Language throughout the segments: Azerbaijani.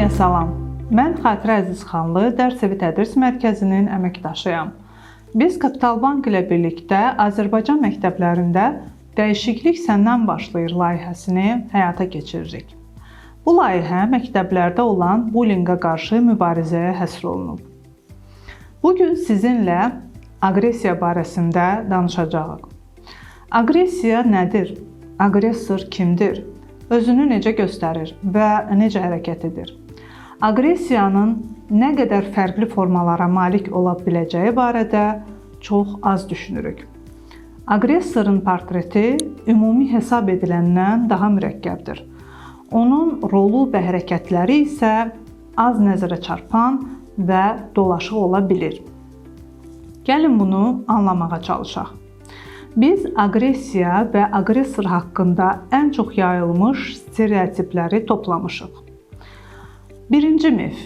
Hamıya salam. Mən Xatirə Əzizxanlı Dərs evi tədris mərkəzinin əməkdaşıyam. Biz Kapital Bank ilə birlikdə Azərbaycan məktəblərində Dəyişiklik səndən başlayır layihəsini həyata keçiririk. Bu layihə məktəblərdə olan bullyinqə qarşı mübarizəyə həsr olunub. Bugün sizinlə aqressiya barəsində danışacağıq. Aqressiya nədir? Aqressor kimdir? Özünü necə göstərir və necə hərəkət edir? Aqressiyanın nə qədər fərqli formalara malik ola biləcəyi barədə çox az düşünürük. Aqressorun portreti ümumi hesab ediləndən daha mürəkkəbdir. Onun rolu və hərəkətləri isə az nəzərə çarpan və dolaşıq ola bilir. Gəlin bunu anlamağa çalışaq. Biz aqressiya və aqressor haqqında ən çox yayılmış stereotipləri toplamışıq. Birinci mif.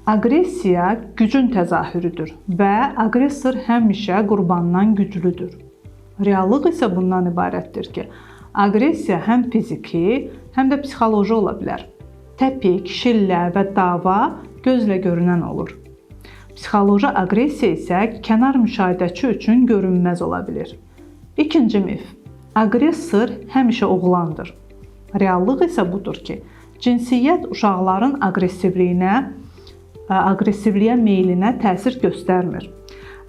Aqressiya gücün təzahürüdür və aqressor həmişə qurbandan güclüdür. Reallıq isə bundan ibarətdir ki, aqressiya həm fiziki, həm də psixoloji ola bilər. Təpik, şillə və dava gözlə görünən olur. Psixoloji aqressiya isə kənar müşahidəçi üçün görünməz ola bilir. İkinci mif. Aqressor həmişə oğlandır. Reallıq isə budur ki, cinsiyyət uşaqların aqressivliyə meylinə təsir göstərmir.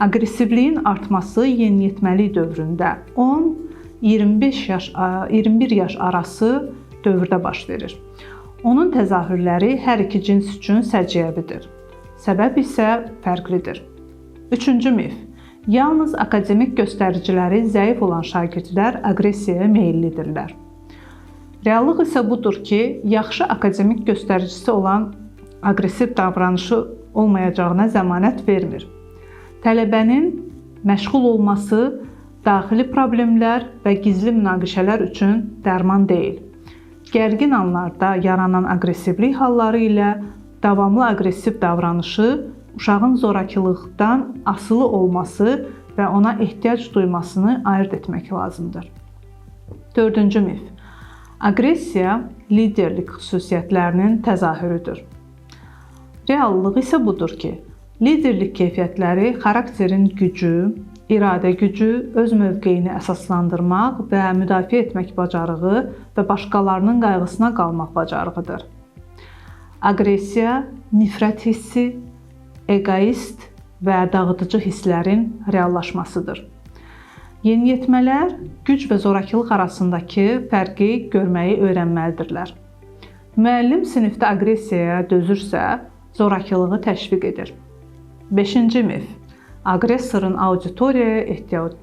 Aqressivliyin artması yeniyetməlik dövründə 10-21 yaş arası dövrdə baş verir. Onun təzahürləri hər iki cins üçün səciyyəvidir. Səbəb isə fərqlidir. Üçüncü mif. Yalnız akademik göstəriciləri zəif olan şagirdlər aqressiyaya meyillidirlər. Reallıq isə budur ki, yaxşı akademik göstəricisi olan aqressiv davranışı olmayacağına zəmanət vermir. Tələbənin məşğul olması daxili problemlər və gizli münaqişələr üçün dərman deyil. Gərgin anlarda yaranan aqressivlik halları ilə davamlı aqressiv davranışı uşağın zorakılıqdan asılı olması və ona ehtiyac duymasını ayırd etmək lazımdır. Dördüncü mif. Aqressiya liderlik xüsusiyyətlərinin təzahürüdür. Reallıq isə budur ki, liderlik keyfiyyətləri xarakterin gücü, iradə gücü, öz mövqeyini əsaslandırmaq və müdafiə etmək bacarığı və başqalarının qayğısına qalmaq bacarığıdır. Aqressiya, nifrət hissi, egoist və dağıdıcı hisslərin reallaşmasıdır. Yeniyetmələr güc və zorakılıq arasındakı fərqi görməyi öyrənməlidirlər. Müəllim sinifdə aqressiyaya dözürsə, zorakılığı təşviq edir. Beşinci mif. Aqressorun auditoriyaya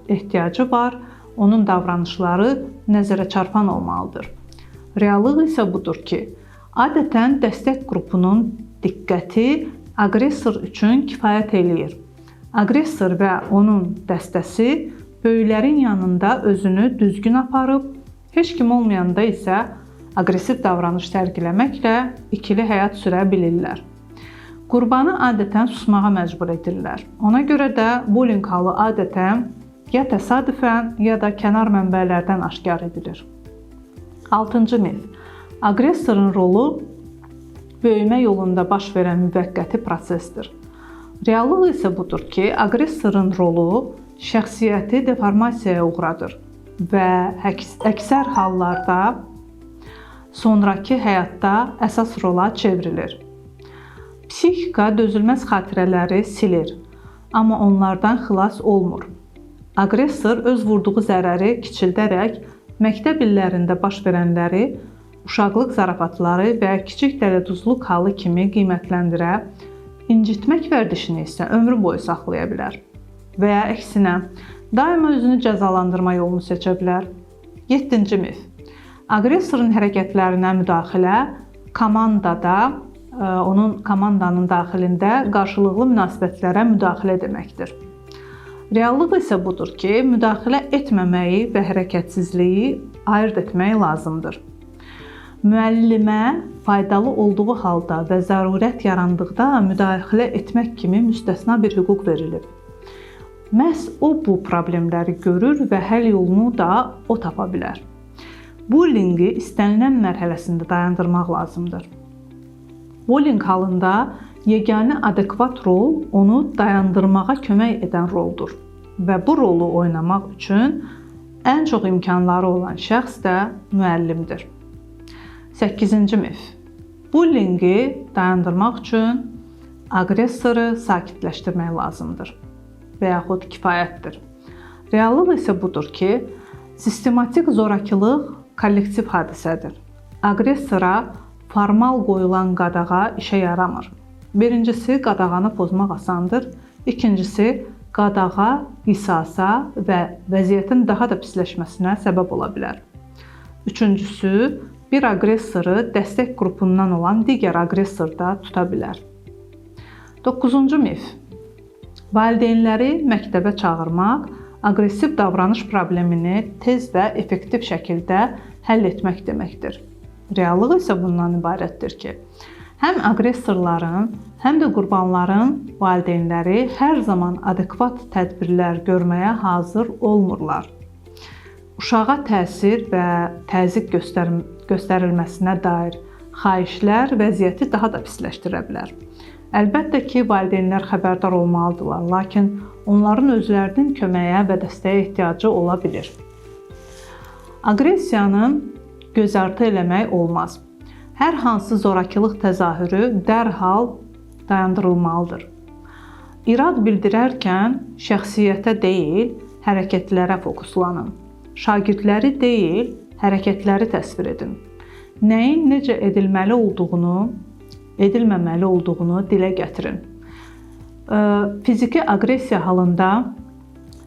ehtiyacı var, onun davranışları nəzərə çarpan olmalıdır. Reallıq isə budur ki, adətən dəstək qrupunun diqqəti aqressor üçün kifayət eləyir. Aqressor və onun dəstəsi böyüklərin yanında özünü düzgün aparıb, heç kim olmayanda isə aqressiv davranış sərgiləməklə ikili həyat sürə bilirlər. Qurbanı adətən susmağa məcbur edirlər. Ona görə də bullying halı adətən ya təsadüfən, ya da kənar mənbələrdən aşkar edilir. Altıncı mif. Aqressorun rolu böyümə yolunda baş verən müvəqqəti prosesdir. Reallıq isə budur ki, aqressorun rolu şəxsiyyəti deformasiyaya uğradır və əksər hallarda sonrakı həyatda əsas rola çevrilir. Psixika dözülməz xatirələri silir, amma onlardan xilas olmur. Aqressor öz vurduğu zərəri kiçildərək məktəb illərində baş verənləri uşaqlıq zarafatları və kiçik dələduzluq halı kimi qiymətləndirə, incitmək vərdişini isə ömrü boyu saxlaya bilər. Və ya əksinə, daima özünü cəzalandırma yolunu seçə bilər. 7-ci mif. Aqressorun hərəkətlərinə müdaxilə komandanın daxilində qarşılıqlı münasibətlərə müdaxilə deməkdir. Reallıq isə budur ki, müdaxilə etməməyi və hərəkətsizliyi ayırd etmək lazımdır. Müəllimə faydalı olduğu halda və zərurət yarandıqda müdaxilə etmək kimi müstəsna bir hüquq verilib. Məhz o bu problemləri görür və həll yolunu da o tapa bilər. Bullyinqi istənilən mərhələsində dayandırmaq lazımdır. Bullying halında yeganə adekvat rol onu dayandırmağa kömək edən roldur və bu rolu oynamaq üçün ən çox imkanları olan şəxs də müəllimdir. 8-ci mif. Bullyingi dayandırmaq üçün aqressoru sakitləşdirmək lazımdır və yaxud kifayətdir. Reallıq isə budur ki, sistematik zorakılıq kollektiv hadisədir. Aqressora formal qoyulan qadağa işə yaramır. Birincisi, qadağanı pozmaq asandır. İkincisi, qadağa, qisasa və vəziyyətin daha da pisləşməsinə səbəb ola bilər. Üçüncüsü, bir aqressoru dəstək qrupundan olan digər aqressor da tuta bilər. 9-cu mif. Valideynləri məktəbə çağırmaq aqressiv davranış problemini tez və effektiv şəkildə həll etmək deməkdir. Reallıq isə bundan ibarətdir ki, həm aqressorların, həm də qurbanların valideynləri hər zaman adekvat tədbirlər görməyə hazır olmurlar. Uşağa təsir və təzyiq göstərilməsinə dair xahişlər vəziyyəti daha da pisləşdirə bilər. Əlbəttə ki, valideynlər xəbərdar olmalıdırlar, lakin onların özlərinin köməyə və dəstəyə ehtiyacı ola bilir. Aqressiyanı gözartı eləmək olmaz. Hər hansı zorakılıq təzahürü dərhal dayandırılmalıdır. İrad bildirərkən şəxsiyyətə deyil, hərəkətlərə fokuslanın. Şagirdləri deyil, hərəkətləri təsvir edin. Nəyin necə edilməli olduğunu, edilməməli olduğunu dilə gətirin. Fiziki aqressiya halında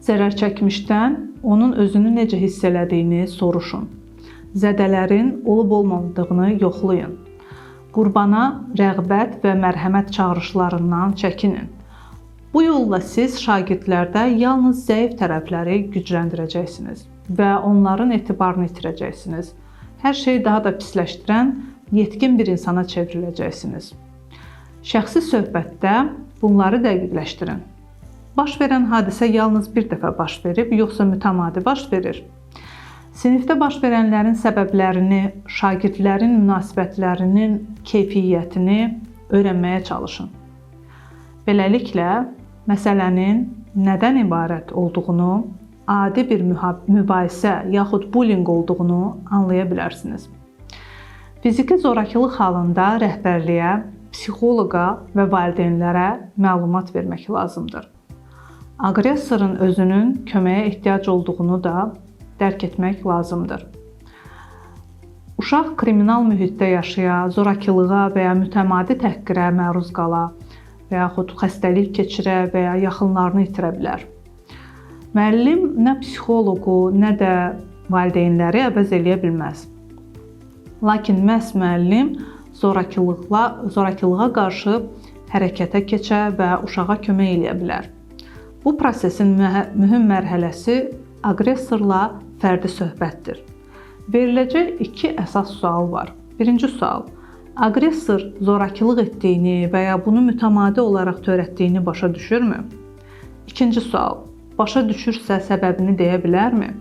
zərər çəkmişdən onun özünü necə hiss elədiyini soruşun. Zədələrin olub-olmadığını yoxlayın. Qurbana rəğbət və mərhəmət çağırışlarından çəkinin. Bu yolla siz şagirdlərdə yalnız zəif tərəfləri gücləndirəcəksiniz və onların etibarını itirəcəksiniz. Hər şeyi daha da pisləşdirən yetkin bir insana çevriləcəksiniz. Şəxsi söhbətdə bunları dəqiqləşdirin. Baş verən hadisə yalnız bir dəfə baş verib, yoxsa mütəmadi baş verir? Sinifdə baş verənlərin səbəblərini, şagirdlərin münasibətlərinin keyfiyyətini öyrənməyə çalışın. Beləliklə, məsələnin nədən ibarət olduğunu, adi bir mübahisə yaxud bullying olduğunu anlaya bilərsiniz. Fiziki zorakılıq halında rəhbərliyə, psixoloqa və valideynlərə məlumat vermək lazımdır. Aqressorun özünün köməyə ehtiyac olduğunu da dərk etmək lazımdır. Uşaq kriminal mühitdə yaşaya, zorakılığa və ya mütəmadi təhqirə məruz qala və yaxud xəstəlik keçirə və ya yaxınlarını itirə bilər. Müəllim nə psixoloqu, nə də valideynləri əvəz eləyə bilməz. Lakin məhz müəllim zorakılığa qarşı hərəkətə keçə və uşağa kömək eləyə bilər. Bu prosesin mühüm mərhələsi aqressorla fərdi söhbətdir. Veriləcək iki əsas sual var. Birinci sual: aqressor zorakılıq etdiyini və ya bunu mütəmadi olaraq törətdiyini başa düşürmü? İkinci sual: başa düşürsə səbəbini deyə bilərmi?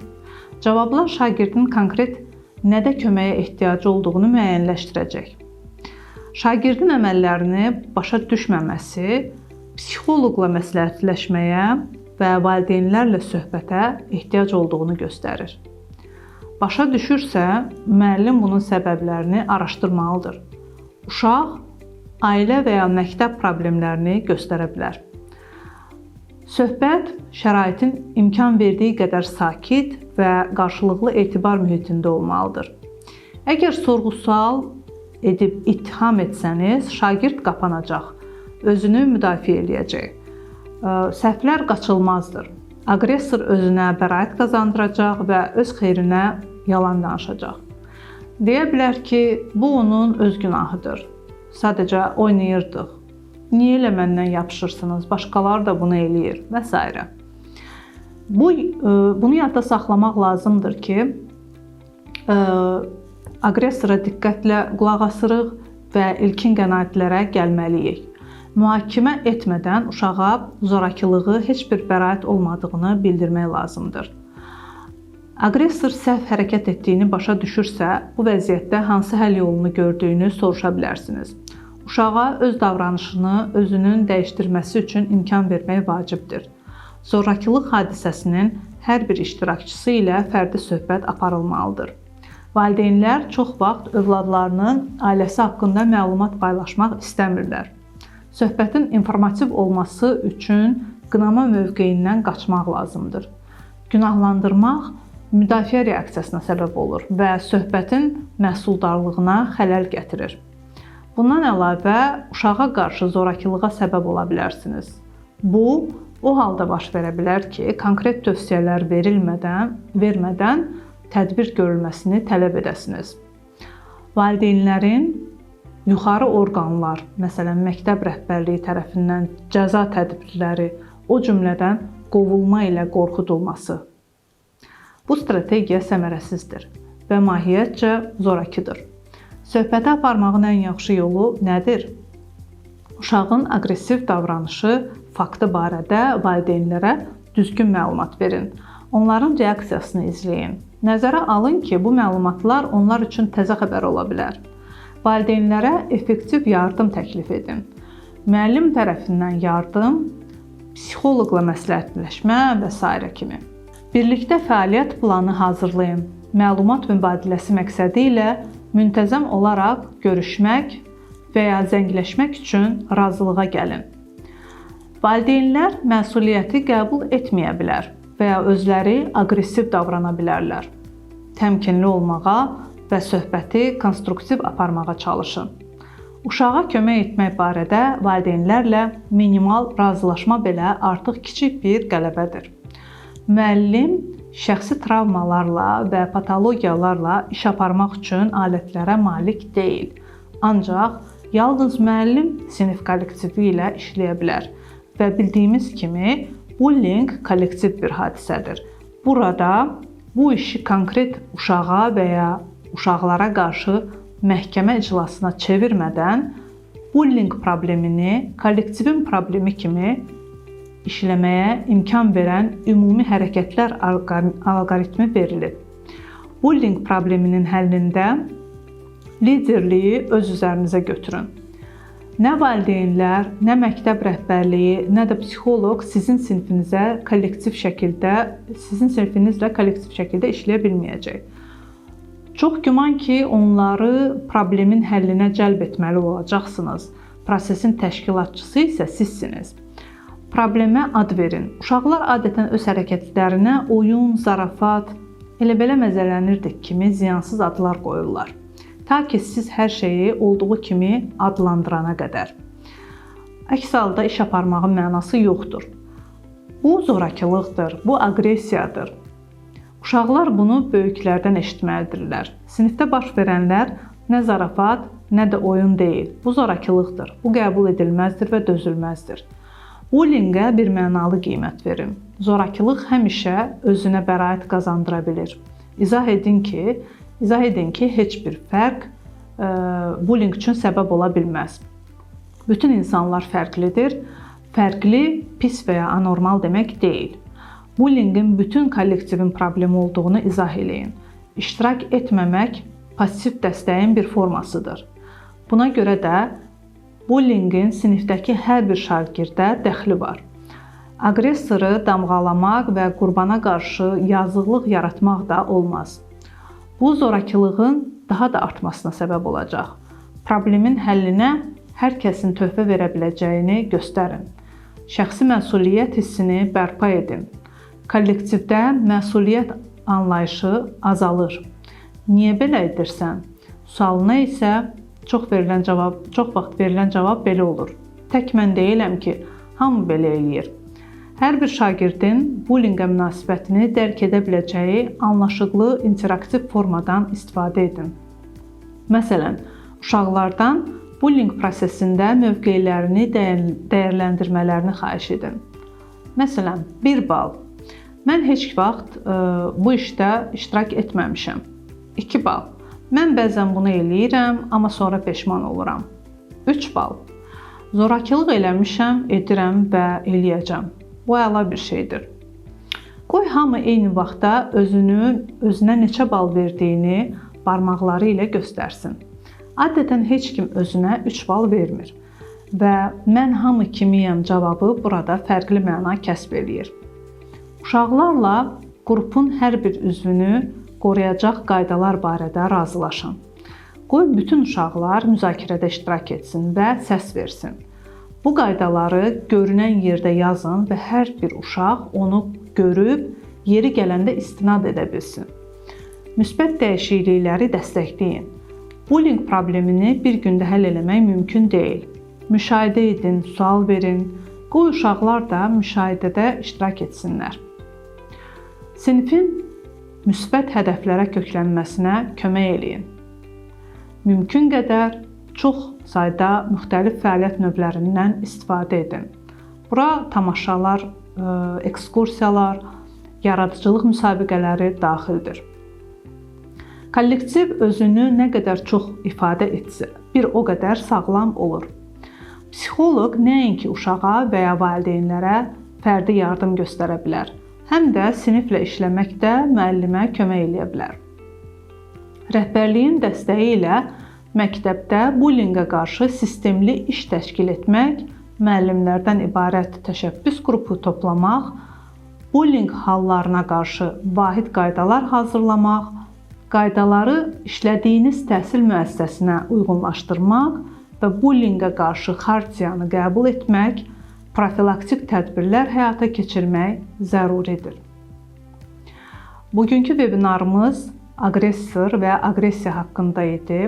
Cavablar şagirdin konkret nədə köməyə ehtiyacı olduğunu müəyyənləşdirəcək. Şagirdin əməllərini başa düşməməsi psixoloqla məsləhətləşməyə və valideynlərlə söhbətə ehtiyac olduğunu göstərir. Başa düşürsə, müəllim bunun səbəblərini araşdırmalıdır. Uşaq ailə və ya məktəb problemlərini göstərə bilər. Söhbət şəraitin imkan verdiyi qədər sakit və qarşılıqlı etibar mühitində olmalıdır. Əgər sorğu-sual edib ittiham etsəniz, şagird qapanacaq, özünü müdafiə eləyəcək. Səhvlər qaçılmazdır. Aqressor özünə bəraət qazandıracaq və öz xeyrinə yalan danışacaq. Deyə bilər ki, bu onun öz günahıdır. Sadəcə oynayırdıq. Niyə elə məndən yapışırsınız? Başqaları da bunu eləyir və s. Bunu yadda saxlamaq lazımdır ki, aqressora diqqətlə qulaq asırıq və ilkin qənaətlərə gəlməliyik. Mühakimə etmədən uşağa zorakılığı heç bir bəraət olmadığını bildirmək lazımdır. Aqressor səhv hərəkət etdiyini başa düşürsə, bu vəziyyətdə hansı həll yolunu gördüyünü soruşa bilərsiniz. Uşağa öz davranışını özünün dəyişdirməsi üçün imkan vermək vacibdir. Zorakılıq hadisəsinin hər bir iştirakçısı ilə fərdi söhbət aparılmalıdır. Valideynlər çox vaxt övladlarının ailəsi haqqında məlumat paylaşmaq istəmirlər. Söhbətin informativ olması üçün qınama mövqeyindən qaçmaq lazımdır. Günahlandırmaq müdafiə reaksiyasına səbəb olur və söhbətin məhsuldarlığına xələl gətirir. Bundan əlavə, uşağa qarşı zorakılığa səbəb ola bilərsiniz. Bu, o halda baş verə bilər ki, konkret tövsiyələr vermədən tədbir görülməsini tələb edəsiniz. Valideynlərin yuxarı orqanlar, məsələn, məktəb rəhbərliyi tərəfindən cəza tədbirləri, o cümlədən qovulma ilə qorxudulması. Bu strategiya səmərəsizdir və mahiyyətcə zorakıdır. Söhbəti aparmağın ən yaxşı yolu nədir? Uşağın aqressiv davranışı faktı barədə valideynlərə düzgün məlumat verin. Onların reaksiyasını izləyin. Nəzərə alın ki, bu məlumatlar onlar üçün təzə xəbər ola bilər. Valideynlərə effektiv yardım təklif edin. Müəllim tərəfindən yardım, psixoloqla məsləhətləşmə və s. kimi. Birlikdə fəaliyyət planı hazırlayın. Məlumat mübadiləsi məqsədi ilə müntəzəm olaraq görüşmək və ya zəngləşmək üçün razılığa gəlin. Valideynlər məsuliyyəti qəbul etməyə bilər və ya özləri aqressiv davrana bilərlər. Təmkinli olmağa və söhbəti konstruktiv aparmağa çalışın. Uşağa kömək etmək barədə valideynlərlə minimal razılaşma belə artıq kiçik bir qələbədir. Müəllim şəxsi travmalarla və patologiyalarla iş aparmaq üçün alətlərə malik deyil. Ancaq yalnız müəllim sinif kollektivi ilə işləyə bilər və bildiyimiz kimi bullying kollektiv bir hadisədir. Burada bu işi konkret uşağa və ya uşaqlara qarşı məhkəmə iclasına çevirmədən bullying problemini kollektivin problemi kimi işləməyə imkan verən ümumi hərəkətlər alqoritmi verilib. Bullying probleminin həllində liderliyi öz üzərinizə götürün. Nə valideynlər, nə məktəb rəhbərliyi, nə də psixoloq sizin sinfinizlə kollektiv şəkildə işləyə bilməyəcək. Çox güman ki, onları problemin həllinə cəlb etməli olacaqsınız. Prosesin təşkilatçısı isə sizsiniz. Problemə ad verin. Uşaqlar adətən öz hərəkətlərinə oyun, zarafat, elə-belə məzələnirdik kimi ziyansız adlar qoyurlar. Ta ki, siz hər şeyi olduğu kimi adlandırana qədər. Əks halda iş aparmağın mənası yoxdur. Bu zorakılıqdır, bu aqressiyadır. Uşaqlar bunu böyüklərdən eşitməlidirlər. Sinifdə baş verənlər nə zarafat, nə də oyun deyil. Bu zorakılıqdır. Bu qəbul edilməzdir və dözülməzdir. Bullyingə bir mənalı qiymət verin. Zorakılıq həmişə özünə bəraət qazandıra bilir. İzah edin ki, heç bir fərq bullying üçün səbəb ola bilməz. Bütün insanlar fərqlidir. Fərqli, pis və ya anormal demək deyil. Bullyingin bütün kollektivin problemi olduğunu izah eləyin. İştirak etməmək pasiv dəstəyin bir formasıdır. Buna görə də bullyingin sinifdəki hər bir şagirdə dəxli var. Aqressoru damğalamaq və qurbana qarşı yazıqlıq yaratmaq da olmaz. Bu zorakılığın daha da artmasına səbəb olacaq. Problemin həllinə hər kəsin töhfə verə biləcəyini göstərin. Şəxsi məsuliyyət hissini bərpa edin. Kollektivdə məsuliyyət anlayışı azalır. Niyə belə edirsən? Sualına isə çox vaxt verilən cavab belə olur. Tək mən deyiləm ki, hamı belə eləyir. Hər bir şagirdin bullyingə münasibətini dərk edə biləcəyi anlaşıqlı interaktiv formadan istifadə edin. Məsələn, uşaqlardan bullying prosesində mövqelərini dəyərləndirmələrini xahiş edin. Məsələn, 1 bal. Mən heç vaxt bu işdə iştirak etməmişəm. 2 bal. Mən bəzən bunu eləyirəm, amma sonra peşman oluram. 3 bal. Zorakılıq eləmişəm, edirəm və eləyəcəm. Bu əla bir şeydir. Qoy hamı eyni vaxtda özünə neçə bal verdiyini barmaqları ilə göstərsin. Adətən heç kim özünə 3 bal vermir və mən hamı kimiyəm cavabı burada fərqli məna kəsb eləyir. Uşaqlarla qrupun hər bir üzvünü qoruyacaq qaydalar barədə razılaşın. Qoy bütün uşaqlar müzakirədə iştirak etsin və səs versin. Bu qaydaları görünən yerdə yazın və hər bir uşaq onu görüb yeri gələndə istinad edə bilsin. Müsbət dəyişiklikləri dəstəkləyin. Bullying problemini bir gündə həll etmək mümkün deyil. Müşahidə edin, sual verin. Qoy uşaqlar da müşahidədə iştirak etsinlər. Sinifin müsbət hədəflərə köklənməsinə kömək eləyin. Mümkün qədər çox sayda müxtəlif fəaliyyət növlərindən istifadə edin. Bura tamaşalar, ekskursiyalar, yaradıcılıq müsabiqələri daxildir. Kollektiv özünü nə qədər çox ifadə etsə, bir o qədər sağlam olur. Psixoloq nəinki uşağa və ya valideynlərə fərdi yardım göstərə bilər, həm də siniflə işləməkdə müəllimə kömək eləyə bilər. Rəhbərliyin dəstəyi ilə məktəbdə bullyingə qarşı sistemli iş təşkil etmək, müəllimlərdən ibarət təşəbbüs qrupu toplamaq, bullying hallarına qarşı vahid qaydalar hazırlamaq, qaydaları işlədiyiniz təhsil müəssisəsinə uyğunlaşdırmaq və bullyingə qarşı xartiyanı qəbul etmək, profilaktik tədbirlər həyata keçirmək zəruridir. Bugünkü vebinarımız aqressor və aqressiya haqqında idi.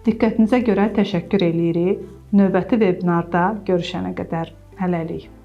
Diqqətinizə görə təşəkkür edirik. Növbəti vebinarda görüşənə qədər hələlik.